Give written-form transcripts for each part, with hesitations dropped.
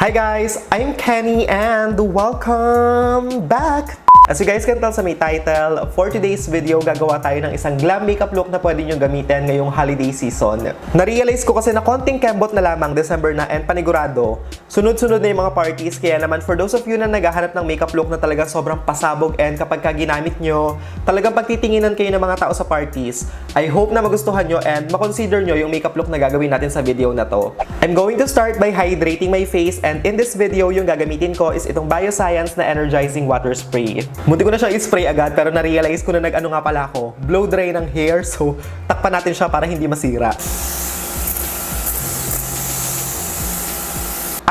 Hi guys, I'm Kenny and welcome back! As you guys can tell sa may title, for today's video, gagawa tayo ng isang glam makeup look na pwede nyo gamitin ngayong holiday season. Na-realize ko kasi na konting kembot na lamang, December na, and panigurado, sunod-sunod na yung mga parties. Kaya naman, for those of you na naghahanap ng makeup look na talagang sobrang pasabog and kapag ginamit nyo, talagang pagtitinginan kayo ng mga tao sa parties, I hope na magustuhan nyo and makonsider nyo yung makeup look na gagawin natin sa video na to. I'm going to start by hydrating my face, and in this video, yung gagamitin ko is itong BioScience na Energizing Water Spray. Munti ko na siya i-spray agad pero na-realize ko na nag-ano nga pala ako, blow dry ng hair, so takpan natin siya para hindi masira.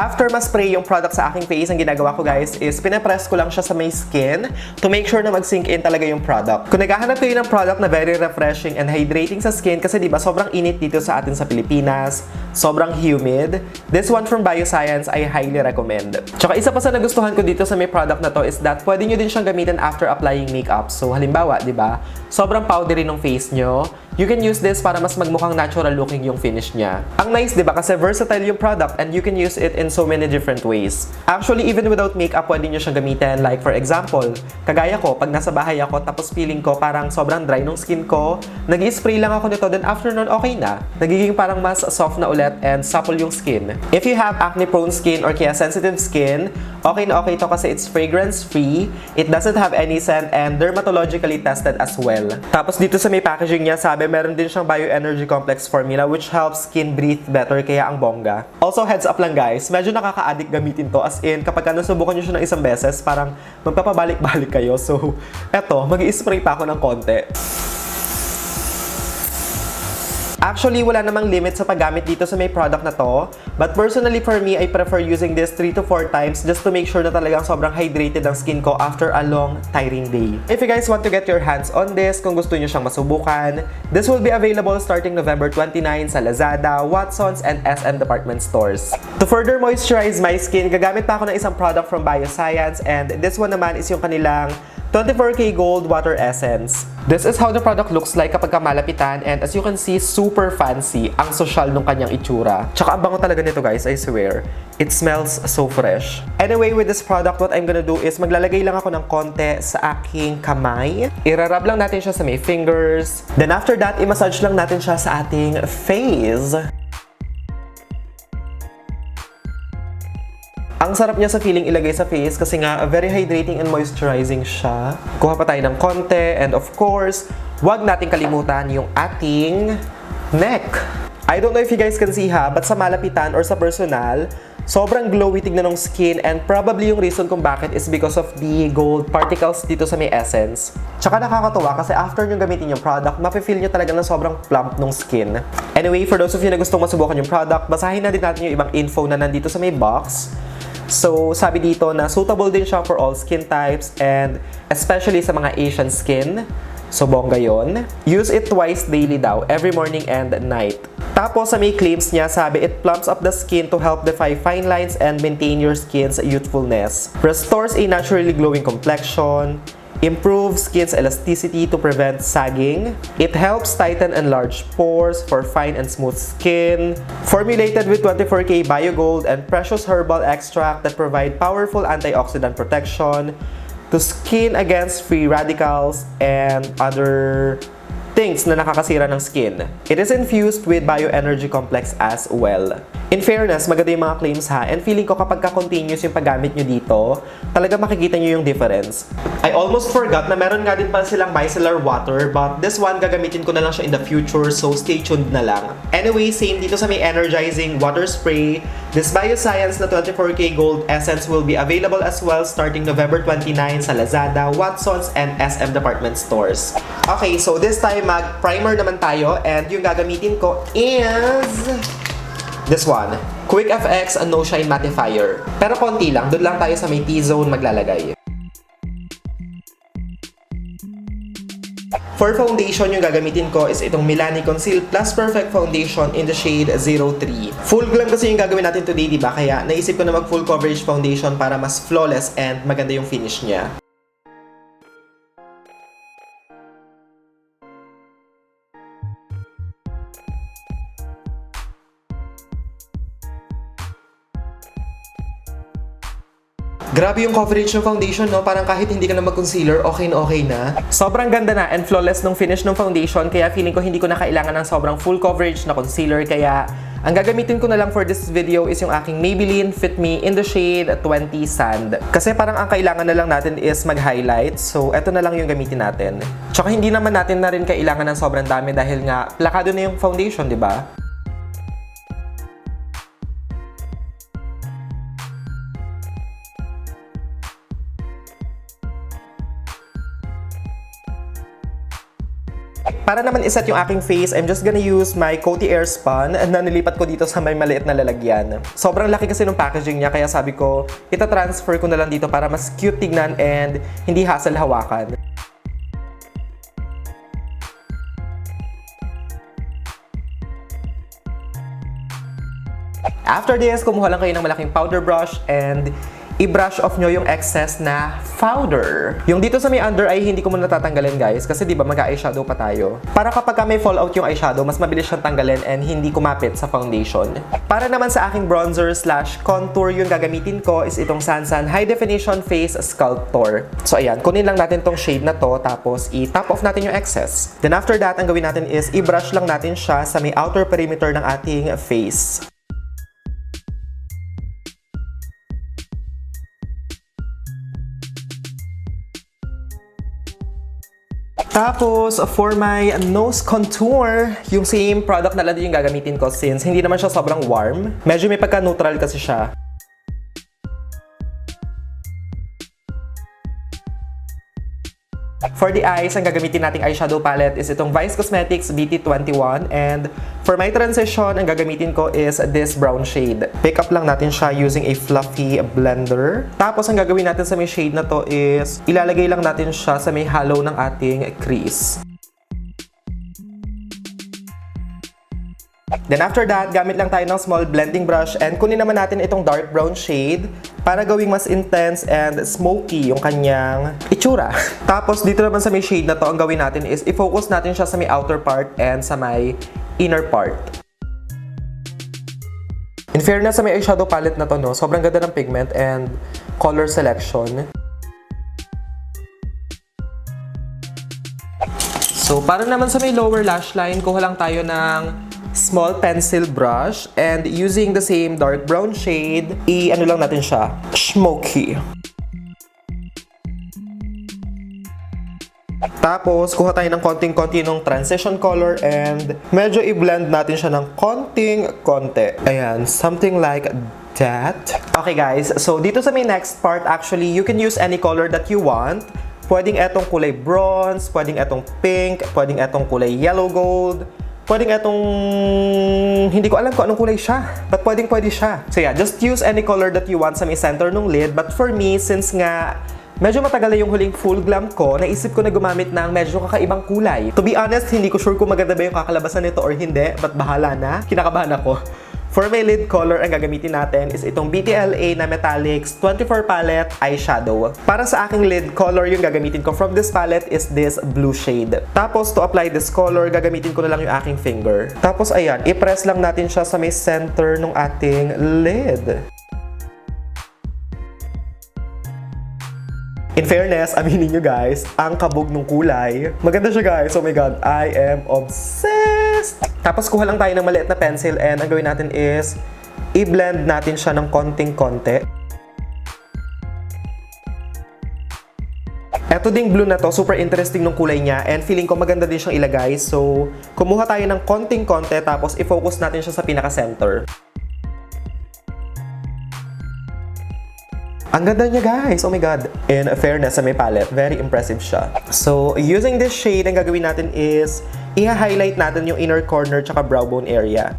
After ma-spray yung product sa aking face, ang ginagawa ko guys is pinapress ko lang siya sa may skin to make sure na mag-sink in talaga yung product. Kung naghahanap kayo ng product na very refreshing and hydrating sa skin, kasi diba sobrang init dito sa atin sa Pilipinas, sobrang humid, this one from BioScience I highly recommend. Tsaka isa pa sa nagustuhan ko dito sa may product na to is that pwede nyo din siyang gamitin after applying makeup. So halimbawa, diba, sobrang powdery ng face nyo, you can use this para mas magmukhang natural looking yung finish niya. Ang nice, diba? Kasi versatile yung product and you can use it in so many different ways. Actually, even without makeup, pwede nyo siyang gamitin. Like, for example, kagaya ko, pag nasa bahay ako, tapos feeling ko parang sobrang dry ng skin ko, nag-i-spray lang ako nito, then after nun, okay na. Nagiging parang mas soft na ulit and supple yung skin. If you have acne-prone skin or kaya sensitive skin, okay na okay to kasi it's fragrance-free, it doesn't have any scent, and dermatologically tested as well. Tapos dito sa may packaging niya, sabi meron din siyang bioenergy complex formula which helps skin breathe better, kaya ang bongga. Also, heads up lang guys, medyo nakaka-addict gamitin to, as in kapag nasubukan nyo siya ng isang beses, parang magpapabalik-balik kayo. So, eto, mag-i-spray pa ako ng konti. Actually, wala namang limit sa paggamit dito sa may product na to. But personally for me, I prefer using this 3 to 4 times just to make sure na talagang sobrang hydrated ang skin ko after a long, tiring day. If you guys want to get your hands on this, kung gusto nyo siyang masubukan, this will be available starting November 29 sa Lazada, Watsons, and SM department stores. To further moisturize my skin, gagamit pa ako ng isang product from BioScience, and this one naman is yung kanilang 24K Gold Water Essence. This is how the product looks like kapag malapitan, and as you can see, super fancy ang social nung kanyang itsura. Tsaka ang bango talaga nito guys, I swear. It smells so fresh. Anyway, with this product, what I'm gonna do is maglalagay lang ako ng konti sa aking kamay. Irarab lang natin siya sa may fingers. Then after that, i-massage lang natin siya sa ating face. Ang sarap niya sa feeling ilagay sa face kasi nga very hydrating and moisturizing siya. Kuha pa tayo ng konti, and of course, wag nating kalimutan yung ating neck. I don't know if you guys can see ha, but sa malapitan or sa personal, sobrang glowy tignan ng skin, and probably yung reason kung bakit is because of the gold particles dito sa may essence. Tsaka nakakatuwa kasi after nyo gamitin yung product, mafe-feel nyo talaga na sobrang plump ng skin. Anyway, for those of you na gustong masubukan yung product, basahin na din natin yung ibang info na nandito sa may box. So, sabi dito na suitable din siya for all skin types and especially sa mga Asian skin. So, bongga yun. Use it twice daily daw, every morning and night. Tapos, sa may claims niya, sabi it plumps up the skin to help defy fine lines and maintain your skin's youthfulness. Restores a naturally glowing complexion. Improves skin's elasticity to prevent sagging. It helps tighten and enlarge pores for fine and smooth skin. Formulated with 24K BioGold and precious herbal extract that provide powerful antioxidant protection to skin against free radicals and other things na nakakasira ng skin. It is infused with bioenergy complex as well. In fairness, maganda yung mga claims ha, and feeling ko kapag ka-continuous yung paggamit nyo dito, talaga makikita nyo yung difference. I almost forgot na meron nga din pala silang micellar water, but this one gagamitin ko na lang siya in the future, so stay tuned na lang. Anyway, same dito sa may Energizing Water Spray. This BioScience na 24K Gold Essence will be available as well starting November 29 sa Lazada, Watsons, and SM department stores. Okay, so this time mag-primer naman tayo, and yung gagamitin ko is this one, Quick FX No Shine Mattifier. Pero konti lang, doon lang tayo sa may T-zone maglalagay. For foundation, yung gagamitin ko is itong Milani Conceal Plus Perfect Foundation in the shade 03. Full glam kasi yung gagawin natin today, diba? Kaya naisip ko na mag full coverage foundation para mas flawless and maganda yung finish niya. Grabe yung coverage ng foundation, no? Parang kahit hindi ka na mag-concealer, okay na. Sobrang ganda na and flawless nung finish ng foundation, kaya feeling ko hindi ko na kailangan ng sobrang full coverage na concealer, kaya ang gagamitin ko na lang for this video is yung aking Maybelline Fit Me in the shade 20 Sand. Kasi parang ang kailangan na lang natin is mag-highlight, so eto na lang yung gamitin natin. Tsaka hindi naman natin na rin kailangan ng sobrang dami dahil nga plakado na yung foundation, di ba? Para naman iset yung aking face, I'm just gonna use my Coty Airspun na nilipat ko dito sa may maliit na lalagyan. Sobrang laki kasi ng packaging niya, kaya sabi ko, ita-transfer ko na lang dito para mas cute tignan and hindi hassle hawakan. After this, kumuha lang kayo ng malaking powder brush and i-brush off nyo yung excess na powder. Yung dito sa may under eye, hindi ko muna tatanggalin guys kasi di ba mag-eyeshadow pa tayo. Para kapag may fallout yung eyeshadow, mas mabilis siyang tanggalin and hindi kumapit sa foundation. Para naman sa aking bronzer slash contour, yung gagamitin ko is itong Sansan High Definition Face Sculptor. So ayan, kunin lang natin tong shade na to tapos i-top off natin yung excess. Then after that, ang gawin natin is i-brush lang natin siya sa may outer perimeter ng ating face. Tapos, for my nose contour, yung same product na lang din yung gagamitin ko since hindi naman siya sobrang warm. Medyo may pagka-neutral kasi siya. For the eyes, ang gagamitin nating eyeshadow palette is itong Vice Cosmetics BT21 and for my transition, ang gagamitin ko is this brown shade. Pick up lang natin siya using a fluffy blender. Tapos, ang gagawin natin sa may shade na to is ilalagay lang natin siya sa may hollow ng ating crease. Then after that, gamit lang tayo ng small blending brush and kunin naman natin itong dark brown shade para gawing mas intense and smoky yung kanyang itsura. Tapos dito naman sa may shade na to, ang gawin natin is i-focus natin siya sa may outer part and sa may inner part. In fairness sa may eyeshadow palette na to, no, sobrang ganda ng pigment and color selection. So para naman sa may lower lash line, kuha lang tayo ng small pencil brush and using the same dark brown shade, i-ano lang natin siya, smoky. Tapos, kuha tayo ng konting-konti ng transition color and medyo i-blend natin siya ng konting-konti. Ayan, something like that. Okay guys, so dito sa may next part, actually, you can use any color that you want. Pwedeng etong kulay bronze, pwedeng etong pink, pwedeng etong kulay yellow gold, pwedeng etong hindi ko alam kung anong kulay siya, but pwede siya. So yeah, just use any color that you want sa may center ng lid. But for me, since nga medyo matagal na yung huling full glam ko, naisip ko na gumamit ng medyo kakaibang kulay. To be honest, hindi ko sure kung maganda ba yung kakalabasan nito or hindi, but bahala na. Kinakabahan ako. For my lid color, ang gagamitin natin is itong BTLA na Metallics 24 Palette Eyeshadow. Para sa aking lid color, yung gagamitin ko from this palette is this blue shade. Tapos, to apply this color, gagamitin ko na lang yung aking finger. Tapos, ayan, i-press lang natin siya sa may center ng ating lid. In fairness, aminin nyo guys, ang kabog ng kulay. Maganda siya guys, oh my god, I am obsessed! Tapos kuha lang tayo ng maliit na pencil and ang gawin natin is i-blend natin siya ng konting-konti. Eto ding blue na to, super interesting ng kulay niya and feeling ko maganda din siyang ilagay. So, kumuha tayo ng konting-konti tapos i-focus natin siya sa pinaka-center. Ang ganda niya guys! Oh my god! In fairness sa may palette, very impressive siya. So, using this shade, ang gagawin natin is i-highlight natin yung inner corner tsaka brow bone area.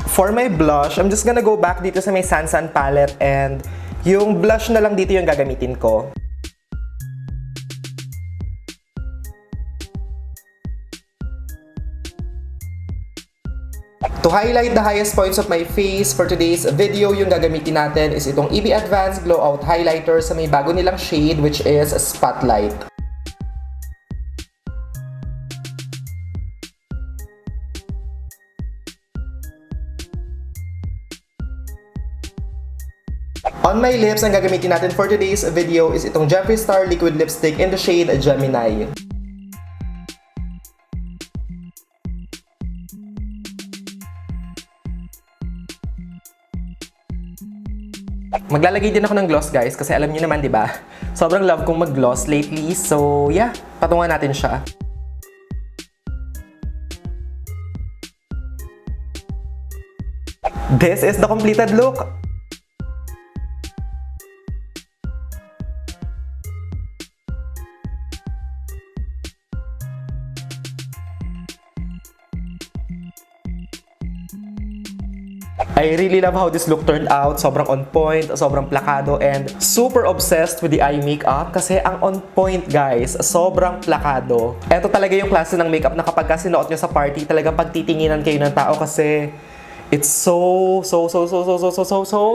For my blush, I'm just gonna go back dito sa may Sansan palette and yung blush na lang dito yung gagamitin ko. To highlight the highest points of my face for today's video, yung gagamitin natin is itong EB Advanced Glow Out Highlighter sa may bago nilang shade which is Spotlight. On my lips, ang gagamitin natin for today's video is itong Jeffree Star Liquid Lipstick in the shade Gemini. Maglalagay din ako ng gloss guys kasi alam niyo naman 'di ba? Sobrang love kong mag-gloss lately. So yeah, patungan natin siya. This is the completed look. I really love how this look turned out. Sobrang on point, sobrang plakado, and super obsessed with the eye makeup kasi ang on point guys, sobrang plakado. Ito talaga yung klase ng makeup na kapag sinuot nyo sa party, talagang pagtitinginan kayo ng tao kasi it's so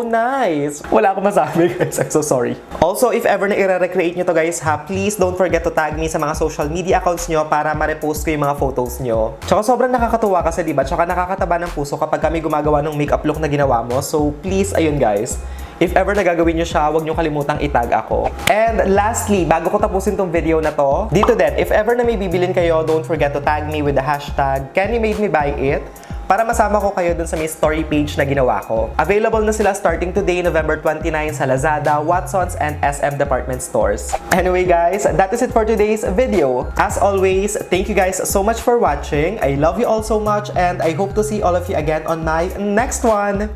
nice. Wala akong masabi guys. I'm so sorry. Also, if ever na i-recreate nyo to guys ha, please don't forget to tag me sa mga social media accounts nyo para ma-repost ko yung mga photos nyo. Tsaka sobrang nakakatuwa kasi diba? Tsaka nakakataba ng puso kapag kami gumagawa ng makeup look na ginawa mo. So please, ayun guys. If ever na gagawin nyo siya, huwag nyo kalimutang itag ako. And lastly, bago ko tapusin tong video na to, dito din, if ever na may bibilin kayo, don't forget to tag me with the hashtag #CanYouMadeMeBuyIt para masama ko kayo dun sa may story page na ginawa ko. Available na sila starting today, November 29 sa Lazada, Watsons, and SM department stores. Anyway guys, that is it for today's video. As always, thank you guys so much for watching. I love you all so much and I hope to see all of you again on my next one.